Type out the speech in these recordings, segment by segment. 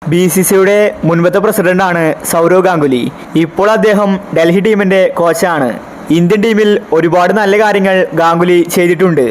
BCCയുടെ മുൻപത്തെ പ്രസിഡന്റാണ് സൗരവ് ഗാംഗുലി. ഇപ്പോൾ അദ്ദേഹം ഡൽഹി ടീമിന്റെ കോച്ചാണ്. ഇന്ത്യൻ ടീമിൽ ഒരുപാട് നല്ല കാര്യങ്ങൾ ഗാംഗുലി ചെയ്തിട്ടുണ്ട്.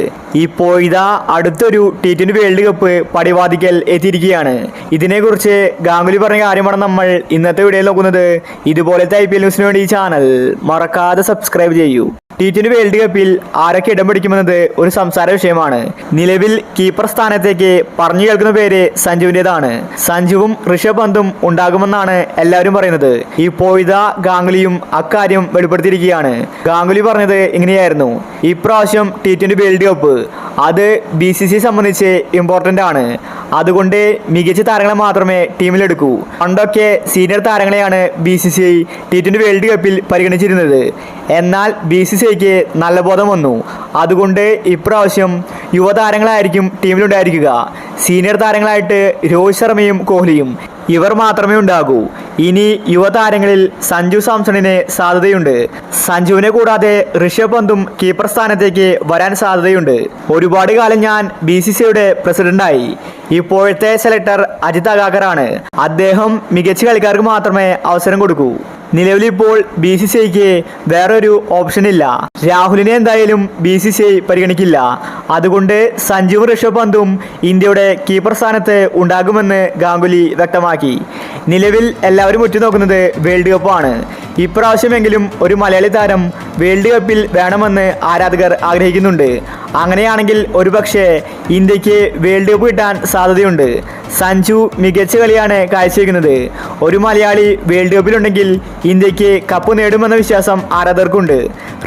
ഇപ്പോൾ ഇതാ അടുത്തൊരു T20 വേൾഡ് കപ്പ് പടിവാതിക്കൽ എത്തിയിരിക്കുകയാണ്. ഇതിനെക്കുറിച്ച് ഗാംഗുലി പറഞ്ഞ കാര്യമാണ് നമ്മൾ ഇന്നത്തെ വീഡിയോയിൽ നോക്കുന്നത്. ഇതുപോലത്തെ IPL ന്യൂസിന് വേണ്ടി ഈ ചാനൽ മറക്കാതെ സബ്സ്ക്രൈബ് ചെയ്യൂ. T20 വേൾഡ് കപ്പിൽ ആരൊക്കെ ഇടം പിടിക്കുമെന്നത് ഒരു സംസാര വിഷയമാണ്. നിലവിൽ കീപ്പർ സ്ഥാനത്തേക്ക് പറഞ്ഞു കേൾക്കുന്ന പേര് സഞ്ജുവിൻ്റെതാണ്. സഞ്ജുവും ഋഷഭ് പന്തും ഉണ്ടാകുമെന്നാണ് എല്ലാവരും പറയുന്നത്. ഇപ്പോൾ ഇതാ ഗാംഗുലിയും അക്കാര്യം വെളിപ്പെടുത്തിയിരിക്കുകയാണ്. ഗാംഗുലി പറഞ്ഞത് ഇങ്ങനെയായിരുന്നു: ഇപ്രാവശ്യം T20 വേൾഡ് കപ്പ് അത് BCC സംബന്ധിച്ച് ഇമ്പോർട്ടൻ്റ് ആണ്. അതുകൊണ്ട് മികച്ച താരങ്ങളെ മാത്രമേ ടീമിലെടുക്കൂ. പണ്ടൊക്കെ സീനിയർ താരങ്ങളെയാണ് BCCI T20 വേൾഡ് കപ്പിൽ പരിഗണിച്ചിരുന്നത്. എന്നാൽ BCCIക്ക് നല്ല ബോധം വന്നു. അതുകൊണ്ട് ഇപ്രാവശ്യം യുവതാരങ്ങളായിരിക്കും ടീമിലുണ്ടായിരിക്കുക. സീനിയർ താരങ്ങളായിട്ട് രോഹിത് ശർമ്മയും കോഹ്ലിയും ഇവർ മാത്രമേ ഉണ്ടാകൂ. ഇനി യുവതാരങ്ങളിൽ സഞ്ജു സാംസണിന് സാധ്യതയുണ്ട്. സഞ്ജുവിനെ കൂടാതെ ഋഷഭ് പന്തും കീപ്പർ സ്ഥാനത്തേക്ക് വരാൻ സാധ്യതയുണ്ട്. ഒരുപാട് കാലം ഞാൻ BCCയുടെ പ്രസിഡന്റായി. ഇപ്പോഴത്തെ സെലക്ടർ അജിത് അഗാകറാണ്. അദ്ദേഹം മികച്ച കളിക്കാർക്ക് മാത്രമേ അവസരം കൊടുക്കൂ. നിലവിലിപ്പോൾ BCCIക്ക് വേറൊരു ഓപ്ഷൻ ഇല്ല. രാഹുലിനെ എന്തായാലും BCCI പരിഗണിക്കില്ല. അതുകൊണ്ട് സഞ്ജുവും ഋഷഭ് പന്തും ഇന്ത്യയുടെ കീപ്പർ സ്ഥാനത്ത് ഉണ്ടാകുമെന്ന് ഗാംഗുലി വ്യക്തമാക്കി. നിലവിൽ എല്ലാവരും ഉറ്റുനോക്കുന്നത് വേൾഡ് കപ്പാണ്. ഇപ്രാവശ്യമെങ്കിലും ഒരു മലയാളി താരം വേൾഡ് കപ്പിൽ വേണമെന്ന് ആരാധകർ ആഗ്രഹിക്കുന്നുണ്ട്. അങ്ങനെയാണെങ്കിൽ ഒരുപക്ഷെ ഇന്ത്യക്ക് വേൾഡ് കപ്പ് കിട്ടാൻ സാധ്യതയുണ്ട്. സഞ്ജു മികച്ച കളിയാണ് കാഴ്ചവെക്കുന്നത്. ഒരു മലയാളി വേൾഡ് കപ്പിലുണ്ടെങ്കിൽ ഇന്ത്യക്ക് കപ്പ് നേടുമെന്ന വിശ്വാസം ആരാധകർക്കുണ്ട്.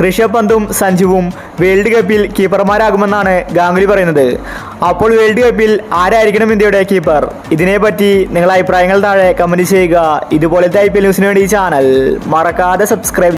ഋഷഭ് പന്തും സഞ്ജുവും വേൾഡ് കപ്പിൽ കീപ്പർമാരാകുമെന്നാണ് ഗാംഗുലി പറയുന്നത്. അപ്പോൾ വേൾഡ് കപ്പിൽ ആരായിരിക്കണം ഇന്ത്യയുടെ കീപ്പർ? ഇതിനെപ്പറ്റി നിങ്ങളുടെ അഭിപ്രായങ്ങൾ താഴെ കമൻറ്റ് ചെയ്യുക. ഇതുപോലത്തെ IPL ന്യൂസിന് വേണ്ടി ഈ ചാനൽ മറക്കാതെ സബ്സ്ക്രൈബ്